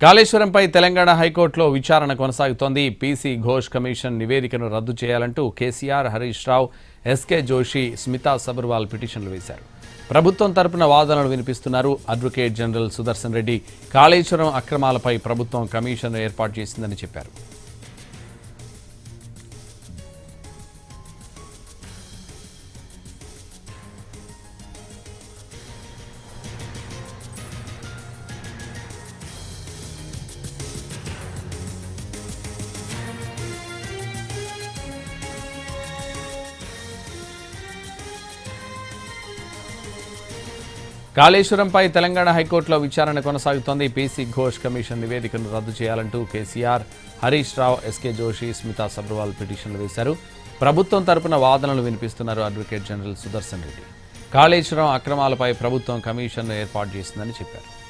కాళేశ్వరంపై తెలంగాణ హైకోర్టులో విచారణ కొనసాగుతోంది. పీసీ ఘోష్ కమిషన్ నివేదికను రద్దు చేయాలంటూ కేసీఆర్, హరీష్ రావు, ఎస్కే జోషి, స్మితా సబర్వాల్ పిటిషన్లు వేశారు. ప్రభుత్వం తరపున వాదనలు వినిపిస్తున్నారు. అడ్వకేట్ జనరల్ సుదర్శన్ రెడ్డి కాళేశ్వరం అక్రమాలపై ప్రభుత్వం కమిషన్ ఏర్పాటు చేసిందని చెప్పారు. కాళేశ్వరంపై తెలంగాణ హైకోర్టులో విచారణ కొనసాగుతోంది. పీసీ ఘోష్ కమిషన్ నివేదికను రద్దు చేయాలంటూ కేసీఆర్, హరీష్ రావు, ఎస్కే జోషి, స్మితా సబర్వాల్ పిటిషన్లు వేశారు. ప్రభుత్వం తరపున వాదనలు వినిపిస్తున్నారు. అడ్వకేట్ జనరల్ సుదర్శన్ రెడ్డి కాళేశ్వరం అక్రమాలపై ప్రభుత్వం కమిషన్ ఏర్పాటు చేసిందని చెప్పారు.